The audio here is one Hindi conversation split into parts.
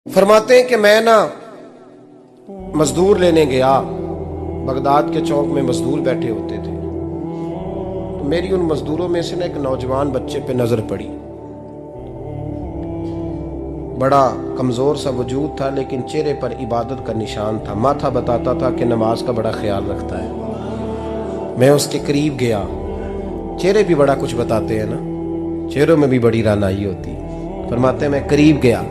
फरमाते हैं कि मैं ना मजदूर लेने गया, बगदाद के चौक में मजदूर बैठे होते थे। तो मेरी उन मजदूरों में से ना एक नौजवान बच्चे पे नजर पड़ी। बड़ा कमजोर सा वजूद था, लेकिन चेहरे पर इबादत का निशान था। माथा बताता था कि नमाज का बड़ा ख्याल रखता है। मैं उसके करीब गया। चेहरे भी बड़ा कुछ बताते हैं ना, चेहरों में भी बड़ी रानाई होती है। फरमाते हैं मैं करीब गया,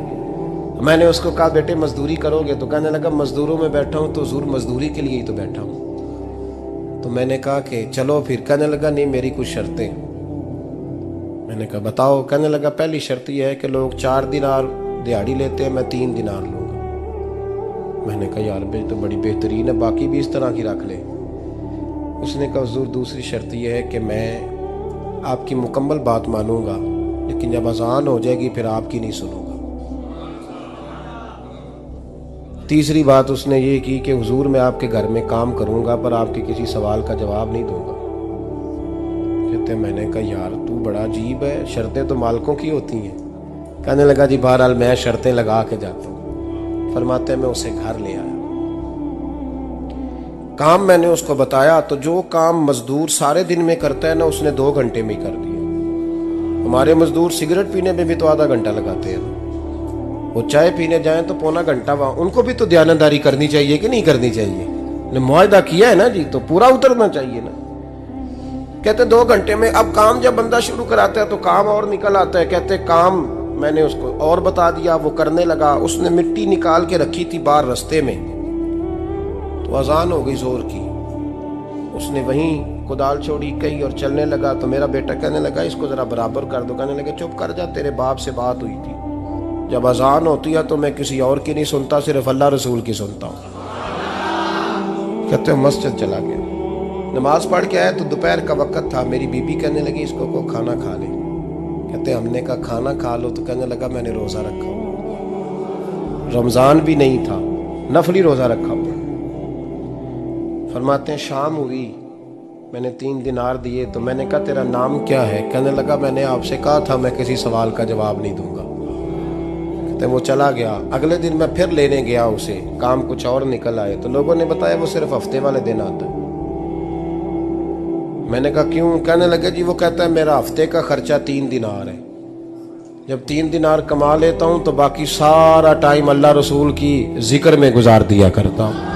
मैंने उसको कहा बेटे मजदूरी करोगे? तो कहने लगा मजदूरों में बैठा हूँ तो हुजूर मजदूरी के लिए ही तो बैठा हूँ। तो मैंने कहा कि चलो फिर। कहने लगा नहीं, मेरी कुछ शर्तें। मैंने कहा बताओ। कहने लगा पहली शर्त यह है कि लोग 4 दिनार दिहाड़ी लेते हैं, मैं 3 दिनार लूँगा। मैंने कहा यार भाई तो बड़ी बेहतरीन है, बाकी भी इस तरह की रख ले। उसने कहा हुजूर दूसरी शर्त यह है कि मैं आपकी मुकम्मल बात मानूंगा, लेकिन जब अजान हो जाएगी फिर आपकी नहीं सुनूंगा। तीसरी बात उसने ये की कि हुजूर मैं आपके घर में काम करूंगा पर आपके किसी सवाल का जवाब नहीं दूंगा। कहते मैंने कहा यार तू बड़ा अजीब है, शर्तें तो मालिकों की होती हैं। कहने लगा जी बहरहाल मैं शर्तें लगा के जाता हूँ। फरमाते हैं मैं उसे घर ले आया। काम मैंने उसको बताया तो जो काम मजदूर सारे दिन में करता है ना, उसने 2 घंटे में ही कर दिया। हमारे मजदूर सिगरेट पीने में भी तो आधा घंटा लगाते हैं, वो चाय पीने जाएं तो पौना घंटा। वहां उनको भी तो दयानतदारी करनी चाहिए कि नहीं करनी चाहिए? ने मुआहदा किया है ना जी, तो पूरा उतरना चाहिए ना। कहते 2 घंटे में। अब काम जब बंदा शुरू कराता है तो काम और निकल आता है। कहते काम मैंने उसको और बता दिया, वो करने लगा। उसने मिट्टी निकाल के रखी थी बाहर रास्ते में, तो अजान हो गई जोर की। उसने वहीं कुदाल छोड़ी कही और चलने लगा। तो मेरा बेटा कहने लगा इसको जरा बराबर कर दो। कहने लगा चुप कर जा, तेरे बाप से बात हुई थी। जब अजान होती है तो मैं किसी और की नहीं सुनता, सिर्फ अल्लाह रसूल की सुनता हूँ। कहते हैं मस्जिद चला गया, नमाज पढ़ के आया तो दोपहर का वक्त था। मेरी बीबी कहने लगी इसको को खाना खा ले। कहते हमने कहा खाना खा लो। तो कहने लगा मैंने रोज़ा रखा हुआ, रमज़ान भी नहीं था, नफली रोज़ा रखा हुआ। फरमाते हैं शाम हुई, मैंने 3 दिनार दिए। तो मैंने कहा तेरा नाम क्या है? कहने लगा मैंने आपसे कहा था मैं किसी सवाल का जवाब नहीं दूंगा। तो वो चला गया। अगले दिन मैं फिर लेने गया उसे, काम कुछ और निकल आए। तो लोगों ने बताया वो सिर्फ हफ्ते वाले दिन आता है। मैंने कहा क्यों? कहने लगे जी वो कहता है मेरा हफ्ते का खर्चा 3 दिनार है। जब 3 दिनार कमा लेता हूं तो बाकी सारा टाइम अल्लाह रसूल की जिक्र में गुजार दिया करता हूं।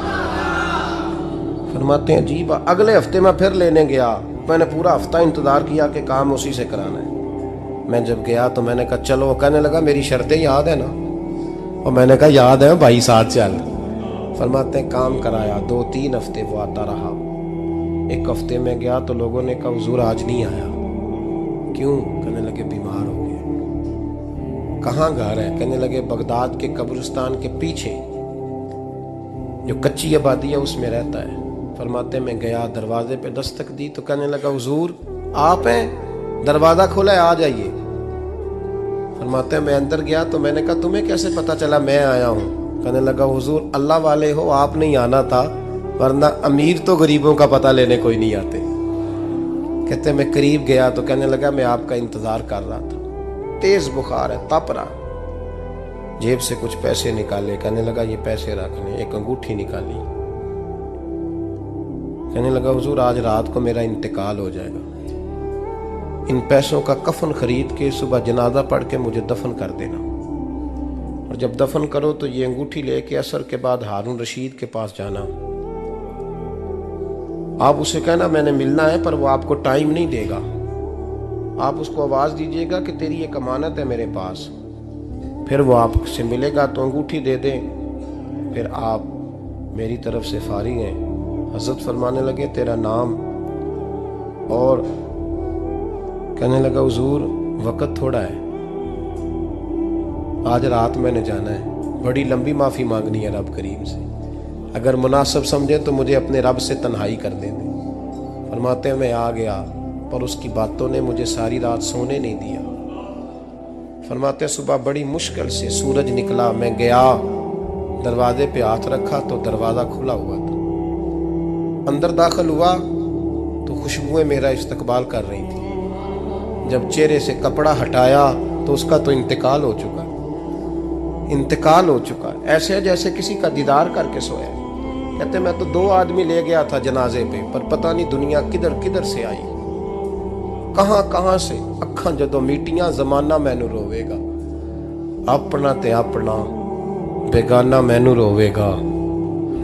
फरमाते हैं जी अगले हफ्ते मैं फिर लेने गया। मैंने पूरा हफ्ता इंतजार किया कि काम उसी से कराना है। मैं जब गया तो मैंने कहा चलो। कहने लगा मेरी शर्तें याद है ना? और मैंने कहा याद है भाई, साथ चल। फरमाते हैं काम कराया। 2-3 हफ्ते वो आता रहा। एक हफ्ते में गया तो लोगों ने कहा हुजूर आज नहीं आया। क्यों? कहने लगे बीमार हो गए। कहाँ घर है? कहने लगे बगदाद के कब्रिस्तान के पीछे जो कच्ची आबादी है उसमें रहता है। फरमाते मैं गया, दरवाजे पे दस्तक दी तो कहने लगा हुजूर आप हैं? दरवाजा खोला है, आ जाइए। फरमाते हैं मैं अंदर गया तो मैंने कहा तुम्हें कैसे पता चला मैं आया हूँ? कहने लगा हुजूर अल्लाह वाले हो, आप नहीं आना था, वरना अमीर तो गरीबों का पता लेने कोई नहीं आते। कहते मैं करीब गया तो कहने लगा मैं आपका इंतजार कर रहा था, तेज बुखार है, तप रहा। जेब से कुछ पैसे निकाले। कहने लगा ये पैसे रख लें। एक अंगूठी निकाली। कहने लगा हुजूर आज रात को मेरा इंतकाल हो जाएगा, इन पैसों का कफन खरीद के सुबह जनाजा पढ़ के मुझे दफन कर देना, और जब दफन करो तो ये अंगूठी लेके असर के बाद हारून रशीद के पास जाना। आप उसे कहना मैंने मिलना है, पर वो आपको टाइम नहीं देगा। आप उसको आवाज दीजिएगा कि तेरी एक अमानत है मेरे पास। फिर वो आपसे मिलेगा तो अंगूठी दे दें, फिर आप मेरी तरफ से फारिग हैं। हजरत फरमाने लगे तेरा नाम? और कहने लगा हुजूर वक्त थोड़ा है, आज रात मैंने जाना है, बड़ी लंबी माफ़ी मांगनी है रब करीम से। अगर मुनासिब समझे तो मुझे अपने रब से तन्हाई कर दे दें। फरमाते हैं मैं आ गया, पर उसकी बातों ने मुझे सारी रात सोने नहीं दिया। फरमाते हैं सुबह बड़ी मुश्किल से सूरज निकला। मैं गया, दरवाजे पे हाथ रखा तो दरवाज़ा खुला हुआ था। अंदर दाखिल हुआ तो खुशबुएं मेरा इस्तकबाल कर रही थी। जब चेहरे से कपड़ा हटाया तो उसका तो इंतकाल हो चुका। इंतकाल हो चुका है, ऐसे है जैसे किसी का दीदार करके सोया है। कहते मैं तो 2 आदमी ले गया था जनाजे पे, पर पता नहीं दुनिया किधर किधर से आई, कहां कहां से। अखां जदों मीटियां जमाना मैनू रोवेगा, अपना ते अपना बेगाना मैनू रोवेगा।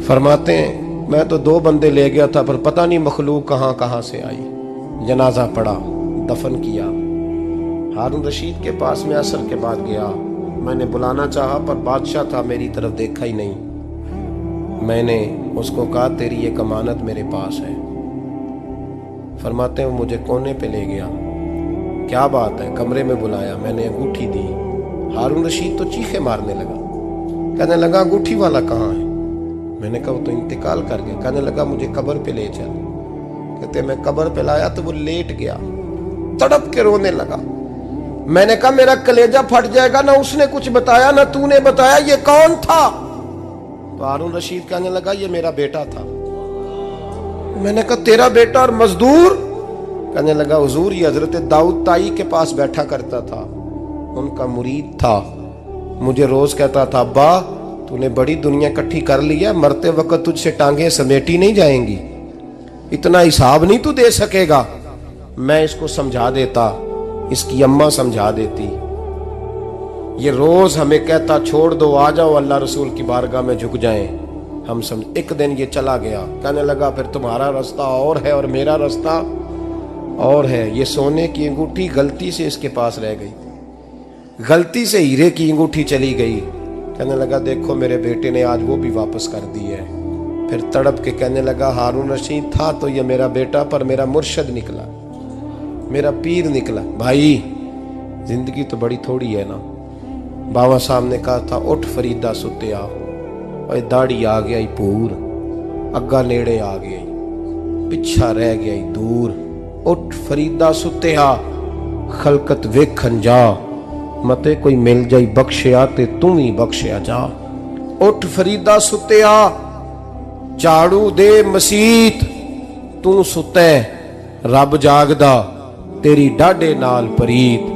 फरमाते हैं मैं तो 2 बंदे ले गया था, पर पता नहीं मखलूक कहां कहां से आई। जनाजा पड़ा, दफन किया। हारून रशीद के पास में असर के बाद गया, मैंने बुलाना चाहा पर बादशाह था, मेरी तरफ देखा ही नहीं। मैंने उसको कहा तेरी ये अमानत मेरे पास है। फरमाते हैं वो मुझे कोने पे ले गया, क्या बात है, कमरे में बुलाया, मैंने अंगूठी दी। हारून रशीद तो चीखे मारने लगा, कहने लगा अंगूठी वाला कहाँ है? मैंने कहा वो तो इंतकाल कर गया। कहने लगा मुझे कब्र पे ले चल। कहते मैं कब्र पे लाया तो वो लेट गया, तड़प के रोने लगा। मैंने कहा मेरा कलेजा फट जाएगा, ना उसने कुछ बताया ना तूने बताया, ये कौन था? तो हारून रशीद कहने लगा ये मेरा बेटा था। मैंने कहा तेरा बेटा और मजदूर? कहने लगा हुजूर ये हजरत दाऊद ताई के पास बैठा करता था, उनका मुरीद था, मुझे रोज कहता था अब्बा तूने बड़ी दुनिया इकट्ठी कर ली है, मरते वक्त तुझसे टांगे समेटी नहीं जाएंगी, इतना हिसाब नहीं तू दे सकेगा। मैं इसको समझा देता, इसकी अम्मा समझा देती। ये रोज हमें कहता छोड़ दो, आ जाओ अल्लाह रसूल की बारगाह में झुक जाएं, हम समझ। एक दिन ये चला गया, कहने लगा फिर तुम्हारा रास्ता और है और मेरा रास्ता और है। ये सोने की अंगूठी गलती से इसके पास रह गई, गलती से हीरे की अंगूठी चली गई। कहने लगा देखो मेरे बेटे ने आज वो भी वापस कर दी है। फिर तड़प के कहने लगा हारून रशीद था तो ये मेरा बेटा, पर मेरा मुर्शद निकला, मेरा पीर निकला। भाई जिंदगी तो बड़ी थोड़ी है ना। बाबा साहब ने कहा था उठ फरीदा सुत्या, और दाढ़ी आ गया ही पूर, अग्गा नेड़े आ गया, पिछा रह गया ही दूर। उठ फरीदा सुत्या खलकत वेखन जा, मते कोई मिल जाई बख्शिया ते तू ही बख्शिया जा। उठ फरीदा सुत्या झाड़ू दे मसीत, तू सुते रब जागदा तेरी डाडे नाल परीत।